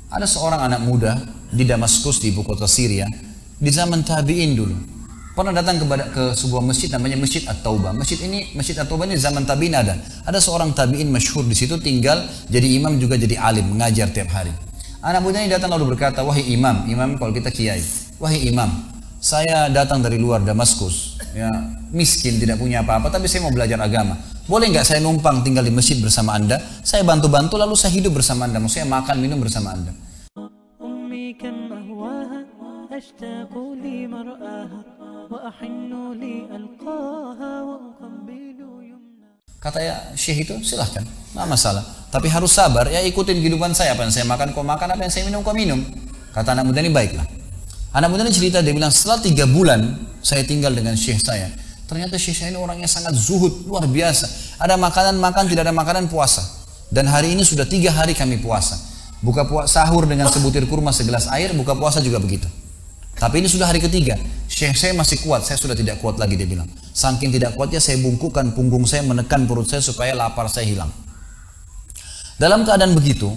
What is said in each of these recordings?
Ada seorang anak muda di Damaskus, di ibu kota Syria, di zaman tabi'in dulu. Pernah datang ke sebuah masjid namanya Masjid At-Taubah. Masjid At-Taubah ini zaman tabi'in ada. Ada seorang tabi'in masyhur di situ, tinggal jadi imam juga jadi alim, mengajar tiap hari. Anak muda ini datang lalu berkata, "Wahai imam," imam kalau kita kiai, "Wahai imam, saya datang dari luar Damaskus, ya, miskin, tidak punya apa-apa, tapi saya mau belajar agama. Boleh nggak saya numpang tinggal di masjid bersama anda? Saya bantu-bantu lalu saya hidup bersama anda, maksudnya makan minum bersama anda." Kata ya syekh itu, silahkan, nggak masalah. Tapi harus sabar, ya ikutin kehidupan saya. Apa yang saya makan kau makan, apa yang saya minum kau minum. Kata anak muda ini, baiklah. Anak muda ini cerita, dia bilang setelah 3 bulan saya tinggal dengan syekh saya. Ternyata syekh saya ini orangnya sangat zuhud, luar biasa. Ada makanan makan, tidak ada makanan puasa. Dan hari ini sudah 3 hari kami puasa. Sahur dengan sebutir kurma segelas air, buka puasa juga begitu. Tapi ini sudah hari ketiga, syekh saya masih kuat, saya sudah tidak kuat lagi, dia bilang. Saking tidak kuatnya saya bungkukkan punggung saya, menekan perut saya supaya lapar saya hilang. Dalam keadaan begitu,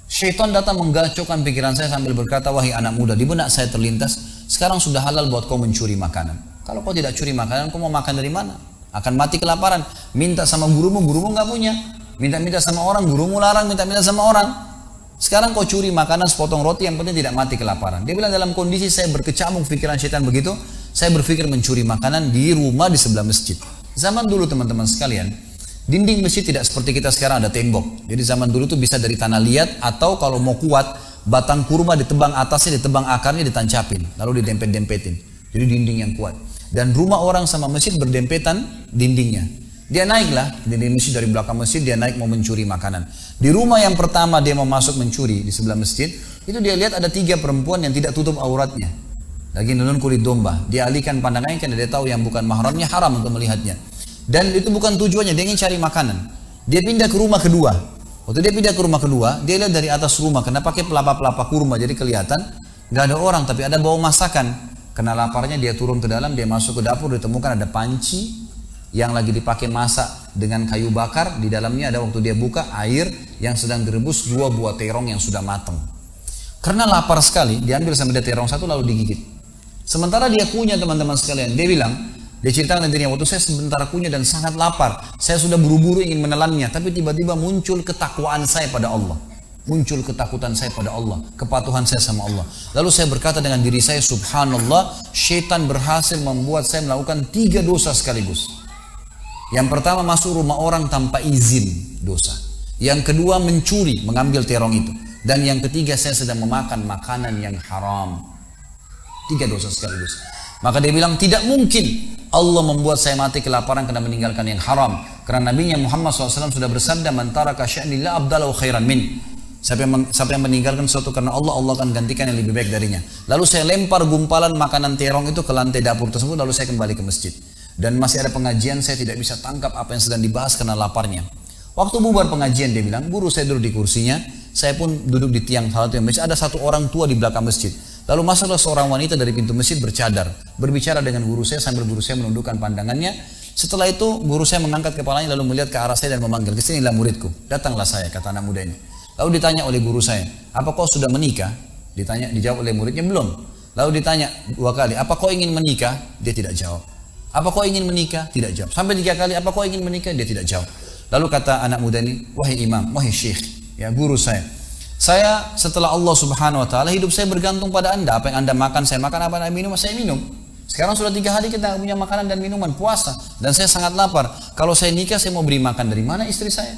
syaitan datang menggacaukan pikiran saya sambil berkata, "Wahai anak muda," di benak saya terlintas, "sekarang sudah halal buat kau mencuri makanan. Kalau kau tidak curi makanan, kau mau makan dari mana? Akan mati kelaparan. Minta sama gurumu nggak punya. Minta-minta sama orang, gurumu larang minta-minta sama orang. Sekarang kau curi makanan sepotong roti, yang penting tidak mati kelaparan." Dia bilang dalam kondisi saya berkecamuk pikiran syaitan begitu, saya berpikir mencuri makanan di rumah di sebelah masjid. Zaman dulu teman-teman sekalian, dinding masjid tidak seperti kita sekarang ada tembok. Jadi zaman dulu tuh bisa dari tanah liat, atau kalau mau kuat, batang kurma ditebang atasnya, ditebang akarnya, ditancapin, lalu didempet-dempetin. Jadi dinding yang kuat. Dan rumah orang sama masjid berdempetan dindingnya. Dia naiklah dinding masjid, dari belakang masjid dia naik mau mencuri makanan. Di rumah yang pertama dia mau masuk mencuri di sebelah masjid, itu dia lihat ada 3 perempuan yang tidak tutup auratnya, lagi nunun kulit domba. Dia alihkan pandangannya karena dia tahu yang bukan mahramnya haram untuk melihatnya. Dan itu bukan tujuannya, dia ingin cari makanan. Dia pindah ke rumah kedua. Waktu dia pindah ke rumah kedua, dia lihat dari atas rumah karena pakai pelapa-pelapa kurma, jadi kelihatan nggak ada orang, tapi ada bau masakan. Kena laparnya dia turun ke dalam, dia masuk ke dapur, ditemukan ada panci yang lagi dipakai masak dengan kayu bakar. Di dalamnya ada, waktu dia buka, air yang sedang direbus 2 buah terong yang sudah matang. Karena lapar sekali, diambil sama dia terong 1 lalu digigit. Sementara dia kunyah teman-teman sekalian, dia bilang, dia ceritakan dirinya, waktu saya sebentar kunyah dan sangat lapar, saya sudah buru-buru ingin menelannya, tapi tiba-tiba muncul ketakwaan saya pada Allah. Muncul ketakutan saya pada Allah, kepatuhan saya sama Allah. Lalu saya berkata dengan diri saya, subhanallah, syaitan berhasil membuat saya melakukan 3 dosa sekaligus. Yang pertama, masuk rumah orang tanpa izin, dosa. Yang kedua, mencuri, mengambil terong itu. Dan yang ketiga, saya sedang memakan makanan yang haram. 3 dosa sekaligus. Maka dia bilang, tidak mungkin Allah membuat saya mati kelaparan karena meninggalkan yang haram. Karena Nabi Muhammad SAW sudah bersabda, "Man taraka sya'ni la abdalahu khairan min." Siapa yang meninggalkan sesuatu karena Allah, Allah akan gantikan yang lebih baik darinya. Lalu saya lempar gumpalan makanan terong itu ke lantai dapur tersebut, lalu saya kembali ke masjid. Dan masih ada pengajian, saya tidak bisa tangkap apa yang sedang dibahas karena laparnya. Waktu bubar pengajian, dia bilang, guru saya duduk di kursinya, saya pun duduk di tiang salah satu masjid. Ada 1 orang tua di belakang masjid. Lalu masuklah seorang wanita dari pintu masjid bercadar, berbicara dengan guru saya sambil guru saya menundukkan pandangannya. Setelah itu guru saya mengangkat kepalanya lalu melihat ke arah saya dan memanggil, "Kesinilah muridku." "Datanglah saya," kata anak muda ini. Lalu ditanya oleh guru saya, "Apa kau sudah menikah?" Dijawab oleh muridnya, "Belum." Lalu ditanya 2 kali, "Apa kau ingin menikah?" Dia tidak jawab. "Apa kau ingin menikah?" Tidak jawab. Sampai 3 kali, "Apa kau ingin menikah?" Dia tidak jawab. Lalu kata anak muda ini, "Wahai imam, wahai syekh, ya guru saya setelah Allah subhanahu wa ta'ala, hidup saya bergantung pada anda. Apa yang anda makan, saya makan. Apa yang anda minum, saya minum. Sekarang sudah 3 hari kita punya makanan dan minuman, puasa. Dan saya sangat lapar. Kalau saya nikah, saya mau beri makan dari mana istri saya?"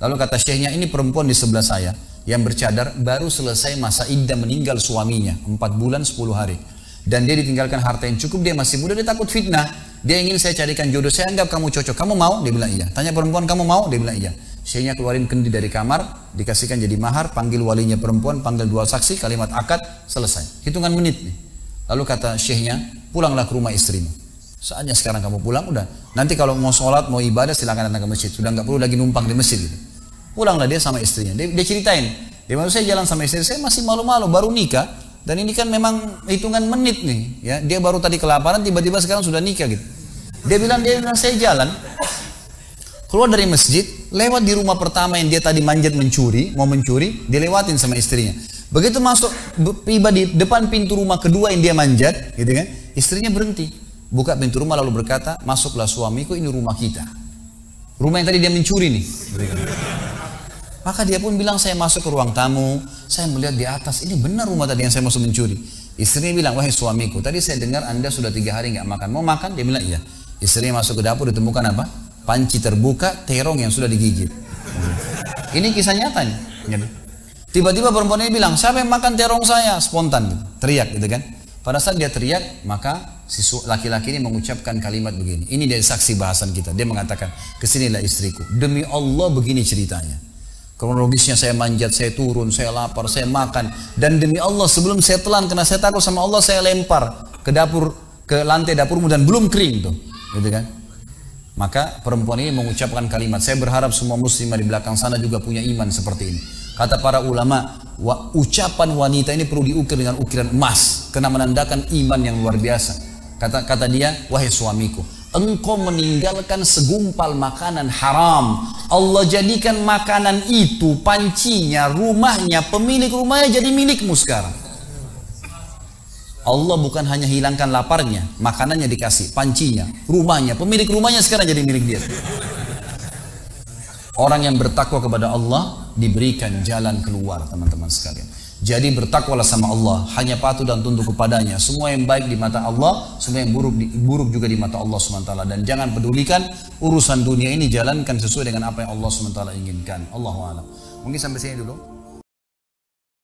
Lalu kata syekhnya, "Ini perempuan di sebelah saya yang bercadar baru selesai masa iddah meninggal suaminya 4 bulan 10 hari. Dan dia ditinggalkan harta yang cukup, dia masih muda, dia takut fitnah. Dia ingin saya carikan jodoh, saya anggap kamu cocok. Kamu mau?" Dia bilang iya. Tanya perempuan, "Kamu mau?" Dia bilang iya. Syekhnya keluarin kendi dari kamar, dikasihkan jadi mahar, panggil walinya perempuan, panggil 2 saksi, kalimat akad, selesai. Hitungan menit nih. Lalu kata syekhnya, "Pulanglah ke rumah istrimu. Saatnya sekarang kamu pulang, udah. Nanti kalau mau sholat, mau ibadah, silakan datang ke masjid. Sudah nggak perlu lagi numpang di masjid." Gitu. Pulanglah dia sama istrinya. Dia ceritain, "Di mana saya jalan sama istri saya masih malu-malu, baru nikah. Dan ini kan memang hitungan menit nih. Ya, dia baru tadi kelaparan, tiba-tiba sekarang sudah nikah gitu." Dia bilang saya jalan, keluar dari masjid, lewat di rumah pertama yang dia tadi manjat mau mencuri, dia lewatin sama istrinya. Begitu masuk, tiba di depan pintu rumah kedua yang dia manjat, gitu kan? Istrinya berhenti, buka pintu rumah lalu berkata, masuklah suamiku, ini rumah kita. Rumah yang tadi dia mencuri nih. Maka dia pun bilang, saya masuk ke ruang tamu, saya melihat di atas, ini benar rumah tadi yang saya masuk mencuri. Istrinya bilang, wahai suamiku, tadi saya dengar Anda sudah 3 hari nggak makan, mau makan? Dia bilang, iya. Istrinya masuk ke dapur, ditemukan apa? Panci terbuka, terong yang sudah digigit. Ini kisah nyata nih. Tiba-tiba perempuan ini bilang, siapa yang makan terong saya? Spontan, teriak gitu kan. Pada saat dia teriak, maka si laki-laki ini mengucapkan kalimat begini. Ini dari saksi bahasan kita. Dia mengatakan, kesinilah istriku. Demi Allah begini ceritanya. Kronologisnya saya manjat, saya turun, saya lapar, saya makan. Dan demi Allah sebelum saya telan, karena saya takut sama Allah, saya lempar ke dapur, ke lantai dapurmu dan belum kering tuh. Gitu kan. Maka perempuan ini mengucapkan kalimat, saya berharap semua muslimah di belakang sana juga punya iman seperti ini. Kata para ulama, ucapan wanita ini perlu diukir dengan ukiran emas, karena menandakan iman yang luar biasa. Kata dia, wahai suamiku, engkau meninggalkan segumpal makanan haram. Allah jadikan makanan itu, pancinya, rumahnya, pemilik rumahnya jadi milikmu sekarang. Allah bukan hanya hilangkan laparnya, makanannya dikasih, pancinya, rumahnya, pemilik rumahnya sekarang jadi milik dia. Orang yang bertakwa kepada Allah diberikan jalan keluar, teman-teman sekalian. Jadi bertakwalah sama Allah, hanya patuh dan tunduk kepadanya. Semua yang baik di mata Allah, semua yang buruk juga di mata Allah SWT. Dan jangan pedulikan urusan dunia ini, jalankan sesuai dengan apa yang Allah SWT inginkan. Allahu a'lam. Mungkin sampai sini dulu.